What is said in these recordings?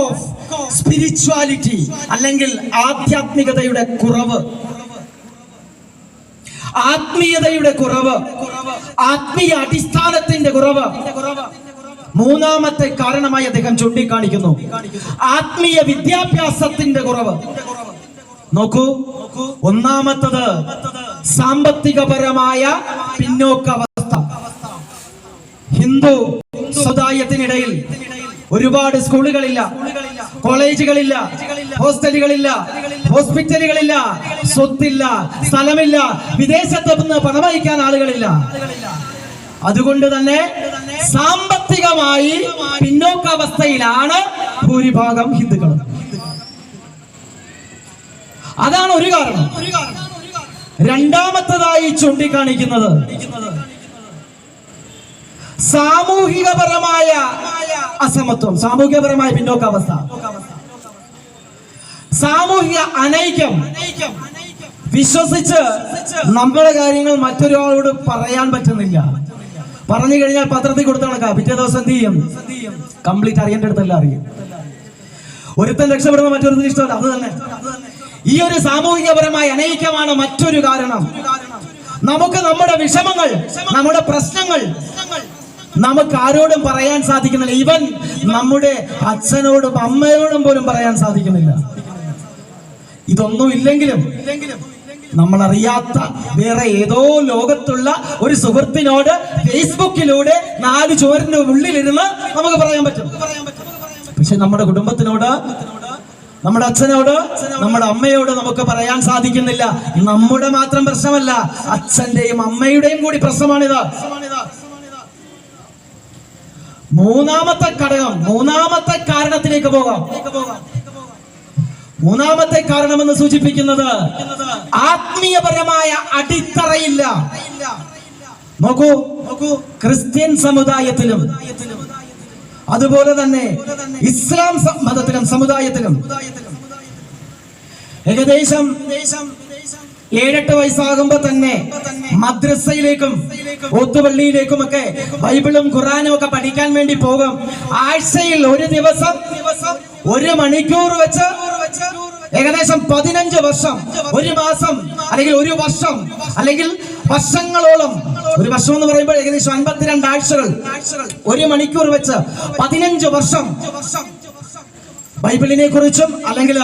Of spirituality അല്ലെങ്കിൽ ആധ്യാത്മികതയുടെ കുറവ്, ആത്മീയതയുടെ കുറവ്, ആത്മീയ അടിസ്ഥാനത്തിന്റെ കുറവ് മൂന്നാമത്തെ കാരണമായി അദ്ദേഹം ചൂണ്ടിക്കാണിക്കുന്നു. ആത്മീയ വിദ്യാഭ്യാസത്തിന്റെ കുറവ്. നോക്കൂ, ഒന്നാമത്തത് സാമ്പത്തികപരമായ പിന്നോക്കാവസ്ഥ. ഹിന്ദു സമുദായത്തിനിടയിൽ ഒരുപാട് സ്കൂളുകളില്ല, കോളേജുകളില്ല, ഹോസ്റ്റലുകളില്ല, ഹോസ്പിറ്റലുകളില്ല, സ്വത്തില്ല, സ്ഥലമില്ല, വിദേശത്ത് നിന്ന് പണമയക്കാൻ ആളുകളില്ല. അതുകൊണ്ട് തന്നെ സാമ്പത്തികമായി പിന്നോക്കാവസ്ഥയിലാണ് ഭൂരിഭാഗം ഹിന്ദുക്കളും. അതാണ് ഒരു കാരണം. രണ്ടാമത്തതായി ചൂണ്ടിക്കാണിക്കുന്നത് സാമൂഹികപരമായ അസമത്വം, സാമൂഹികപരമായ പിന്നോക്കാവസ്ഥ, സാമൂഹിക അനൈക്യം. വിശ്വസിച്ച് നമ്മുടെ കാര്യങ്ങൾ മറ്റൊരാളോട് പറയാൻ പറ്റുന്നില്ല. പറഞ്ഞു കഴിഞ്ഞാൽ പത്രത്തിൽ കൊടുത്ത് നടക്കാം, പിറ്റേ ദിവസം എന്ത് ചെയ്യും? കംപ്ലീറ്റ് അറിയേണ്ട അടുത്തല്ല അറിയും. ഒരുത്തൻ രക്ഷപ്പെടുന്ന മറ്റൊരുത്തിന് ഇഷ്ടമല്ല. അത് തന്നെ ഈ ഒരു സാമൂഹികപരമായ അനൈക്യമാണ് മറ്റൊരു കാരണം. നമുക്ക് നമ്മുടെ വിഷമങ്ങൾ, നമ്മുടെ പ്രശ്നങ്ങൾ നമുക്ക് ആരോടും പറയാൻ സാധിക്കുന്നില്ല. ഈവൻ നമ്മുടെ അച്ഛനോടും അമ്മയോടും പോലും പറയാൻ സാധിക്കുന്നില്ല. ഇതൊന്നും ഇല്ലെങ്കിലും നമ്മൾ അറിയാത്ത വേറെ ഏതോ ലോകത്തുള്ള ഒരു സുഹൃത്തിനോട് ഫേസ്ബുക്കിലൂടെ 4 ചുവരിന്റെ ഉള്ളിലിരുന്ന് നമുക്ക് പറയാൻ പറ്റും. പക്ഷെ നമ്മുടെ കുടുംബത്തിനോട്, നമ്മുടെ അച്ഛനോട്, നമ്മുടെ അമ്മയോട് നമുക്ക് പറയാൻ സാധിക്കുന്നില്ല. നമ്മുടെ മാത്രം പ്രശ്നമല്ല, അച്ഛന്റെയും അമ്മയുടെയും കൂടി പ്രശ്നമാണിത്. മൂന്നാമത്തെ ഘടകം, മൂന്നാമത്തെ കാരണത്തിലേക്ക് പോകാം. മൂന്നാമത്തെ കാരണമെന്ന് സൂചിപ്പിക്കുന്നത് ആത്മീയപരമായ അടിത്തറയില്ല. നോക്കൂ, ക്രിസ്ത്യൻ സമുദായത്തിലും അതുപോലെ തന്നെ ഇസ്ലാം മതത്തിലും സമുദായത്തിലും ഏകദേശം 7-8 വയസ്സാകുമ്പോ തന്നെ മദ്രസയിലേക്കും ഓത്തുപള്ളിയിലേക്കും ഒക്കെ ബൈബിളും ഖുറാനും ഒക്കെ പഠിക്കാൻ വേണ്ടി പോകും. ആഴ്ചയിൽ ഒരു ദിവസം 1 മണിക്കൂർ വെച്ച് ഏകദേശം 15 വർഷം, 1 മാസം അല്ലെങ്കിൽ 1 വർഷം അല്ലെങ്കിൽ വർഷങ്ങളോളം. 1 വർഷം എന്ന് പറയുമ്പോൾ ഏകദേശം 52 ആഴ്ചകൾ, 1 മണിക്കൂർ വെച്ച് 15 വർഷം ബൈബിളിനെ കുറിച്ചും അല്ലെങ്കിൽ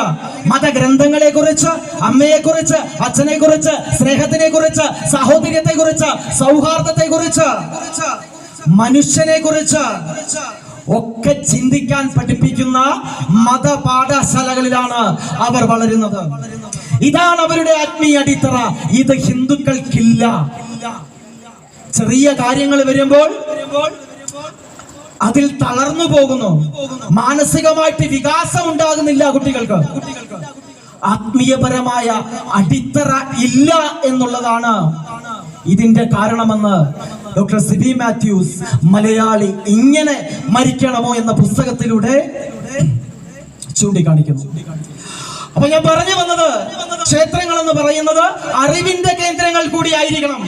മതഗ്രന്ഥങ്ങളെ കുറിച്ച്, അമ്മയെ കുറിച്ച്, അച്ഛനെ കുറിച്ച്, സ്നേഹത്തിനെ കുറിച്ച്, സഹോദര്യത്തെ കുറിച്ച്, സൗഹാർദ്ദത്തെ കുറിച്ച്, മനുഷ്യനെ കുറിച്ച് ഒക്കെ ചിന്തിക്കാൻ പഠിപ്പിക്കുന്ന മതപാഠശാലകളിലാണ് അവർ വളരുന്നത്. ഇതാണ് അവരുടെ ആത്മീയ അടിത്തറ. ഇത് ഹിന്ദുക്കൾക്കില്ല. ചെറിയ കാര്യങ്ങൾ വരുമ്പോൾ അതിൽ തളർന്നു പോകുന്നു. മാനസികമായിട്ട് വികാസം ഉണ്ടാകുന്നില്ല കുട്ടികൾക്ക്. ആത്മീയപരമായ അടിത്തറ ഇല്ല എന്നുള്ളതാണ് ഇതിന്റെ കാരണമെന്ന് ഡോക്ടർ സിബി മാത്യൂസ് മലയാളി ഇങ്ങനെ മരിക്കണമോ എന്ന പുസ്തകത്തിലൂടെ ചൂണ്ടിക്കാണിക്കുന്നു. അപ്പൊ ഞാൻ പറഞ്ഞു വന്നത്, ക്ഷേത്രങ്ങൾ എന്ന് പറയുന്നത് അറിവിന്റെ കേന്ദ്രങ്ങൾ കൂടി ആയിരിക്കണം.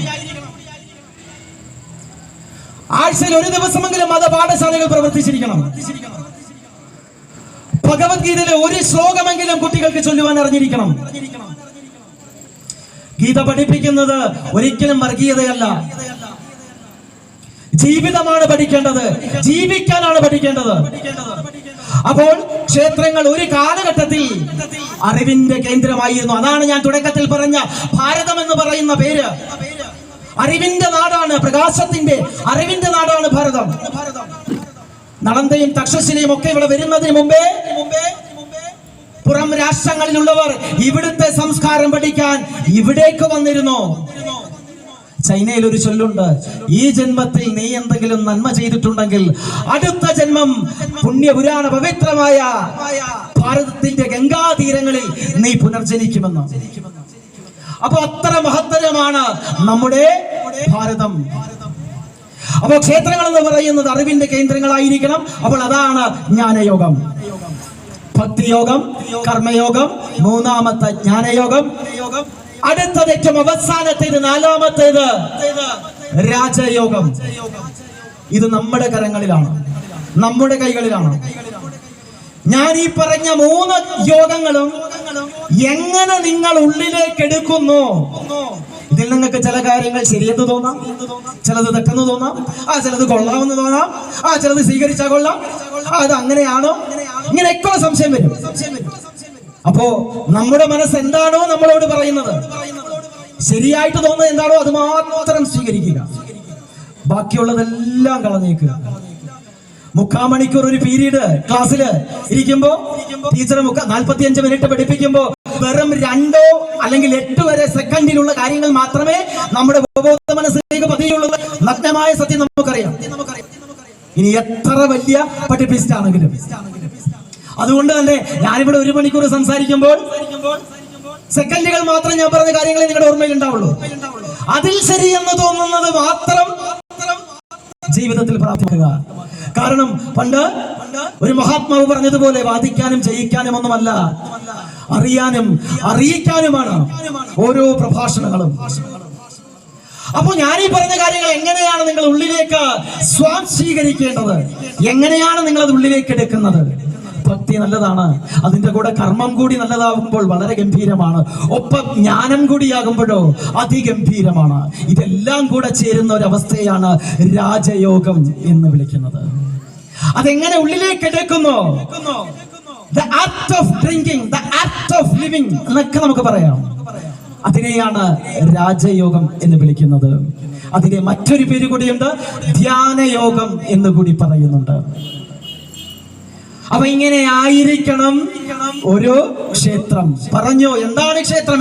ആഴ്ചയിൽ 1 ദിവസമെങ്കിലും മതപാഠശാലകൾ പ്രവർത്തിച്ചിരിക്കണം. ഭഗവത്ഗീതയിലെ 1 ശ്ലോകമെങ്കിലും കുട്ടികൾക്ക് ചൊല്ലുവാൻ അറിഞ്ഞിരിക്കണം. ഗീത പഠിപ്പിക്കുന്നത് ഒരിക്കലും വർഗീയതയല്ല, ജീവിതമാണ് പഠിക്കേണ്ടത്, ജീവിക്കാനാണ് പഠിക്കേണ്ടത്. അപ്പോൾ ക്ഷേത്രങ്ങൾ ഒരു കാലഘട്ടത്തിൽ അറിവിന്റെ കേന്ദ്രമായിരുന്നു. അതാണ് ഞാൻ തുടക്കത്തിൽ പറഞ്ഞ ഭാരതം എന്ന് പറയുന്ന പേര്. അറിവിന്റെ നാടാണ്, പ്രകാശത്തിന്റെ അറിവിന്റെ നാടാണ് ഭാരതം. നളന്തയും തക്ഷശിലയും ഒക്കെ ഇവിടെ വരുന്നതിന് മുമ്പേ പുറം രാഷ്ട്രങ്ങളിലുള്ളവർ ഇവിടുത്തെ സംസ്കാരം പഠിക്കാൻ ഇവിടേക്ക് വന്നിരുന്നു. ചൈനയിൽ ഒരു ചൊല്ലുണ്ട്, ഈ ജന്മത്തിൽ നീ എന്തെങ്കിലും നന്മ ചെയ്തിട്ടുണ്ടെങ്കിൽ അടുത്ത ജന്മം പുണ്യപുരാണ പവിത്രമായ ഭാരതത്തിന്റെ ഗംഗാതീരങ്ങളിൽ നീ പുനർജനിക്കുമെന്ന്. അപ്പൊ അത്ര മഹത്തരമാണ് നമ്മുടെ ഭാരതം. അപ്പോൾ ക്ഷേത്രങ്ങൾ എന്ന് പറയുന്നത് അറിവിന്റെ കേന്ദ്രങ്ങളായിരിക്കണം. അപ്പോൾ അതാണ് ജ്ഞാനയോഗം, ഭക്തിയോഗം, കർമ്മയോഗം, മൂന്നാമത്തെ ജ്ഞാനയോഗം. അടുത്തത് ഏറ്റവും അവസാനത്തേത്, 4-മത്തേത് രാജയോഗം. ഇത് നമ്മുടെ കരങ്ങളിലാണ്, നമ്മുടെ കൈകളിലാണ്. ഞാൻ ഈ പറഞ്ഞ 3 യോഗങ്ങളും എങ്ങനെ നിങ്ങൾ ഉള്ളിലേക്ക് എടുക്കുന്നു, ഇതിൽ നിങ്ങൾക്ക് ചില കാര്യങ്ങൾ ശരിയെന്ന് തോന്നാം, ചിലത് തെറ്റെന്ന് തോന്നാം, ചിലത് കൊള്ളാമെന്ന് തോന്നാം, ചിലത് സ്വീകരിച്ചാൽ കൊള്ളാം, അത് അങ്ങനെയാണോ, ഇങ്ങനെയൊക്കെ സംശയം വരും. അപ്പോ നമ്മുടെ മനസ്സ് എന്താണോ നമ്മളോട് പറയുന്നത്, ശരിയായിട്ട് തോന്നുന്നത് എന്താണോ അത് മാത്രം സ്വീകരിക്കുക, ബാക്കിയുള്ളതെല്ലാം കളഞ്ഞേക്കുക. 3/4 മണിക്കൂർ ഒരു പീരീഡ് ക്ലാസ്സില് ഇരിക്കുമ്പോ ടീച്ചർ 45 മിനിറ്റ് പഠിപ്പിക്കുമ്പോ വെറും 2 അല്ലെങ്കിൽ 8 വരെ സെക്കൻഡിലുള്ള കാര്യങ്ങൾ മാത്രമേ നമ്മുടെ ഉപബോധ മനസ്സിലേക്ക് പതിയുള്ളൂ. നഗ്നമായ സത്യം നമുക്കറിയാം, ഇനി എത്ര വലിയ പഠിപ്പിസ്റ്റാണെങ്കിലും. അതുകൊണ്ട് തന്നെ ഞാനിവിടെ 1 മണിക്കൂർ സംസാരിക്കുമ്പോൾ സെക്കൻഡുകൾ മാത്രം ഞാൻ പറഞ്ഞ കാര്യങ്ങളെ നിങ്ങളുടെ ഓർമ്മയിൽ ഉണ്ടാവുള്ളൂ. അതിൽ ശരിയെന്ന് തോന്നുന്നത് മാത്രം ജീവിതത്തിൽ പ്രാർത്ഥിക്കുക. കാരണം പണ്ട് ഒരു മഹാത്മാവ് പറഞ്ഞതുപോലെ വാദിക്കാനും ജയിക്കാനും ഒന്നുമല്ല, അറിയാനും അറിയിക്കാനുമാണ് ഓരോ പ്രഭാഷണങ്ങളും. അപ്പൊ ഞാനീ പറഞ്ഞ കാര്യങ്ങൾ എങ്ങനെയാണ് നിങ്ങൾ ഉള്ളിലേക്ക് സ്വാംശീകരിക്കേണ്ടത്, എങ്ങനെയാണ് നിങ്ങൾ അത് ഉള്ളിലേക്ക് എടുക്കുന്നത്? ഭക്തി നല്ലതാണ്, അതിന്റെ കൂടെ കർമ്മം കൂടി നല്ലതാകുമ്പോൾ വളരെ ഗംഭീരമാണ്, ഒപ്പം ജ്ഞാനം കൂടിയാകുമ്പോഴോ അതിഗംഭീരമാണ്. ഇതെല്ലാം കൂടെ ചേരുന്ന ഒരവസ്ഥയാണ് രാജയോഗം എന്ന് വിളിക്കുന്നത്. അതെങ്ങനെ ഉള്ളിലേക്ക് എടുക്കുന്നു? The act of drinking, the act of living എന്നൊക്കെ നമുക്ക് പറയാം. അതിനെയാണ് രാജയോഗം എന്ന് വിളിക്കുന്നത്. അതിനെ മറ്റൊരു പേര് കൂടിയുണ്ട്, ധ്യാനയോഗം എന്ന് കൂടി പറയുന്നുണ്ട്. അപ്പൊ ഇങ്ങനെ ആയിരിക്കണം ഒരു ക്ഷേത്രം. പറഞ്ഞോ, എന്താണ് ക്ഷേത്രം?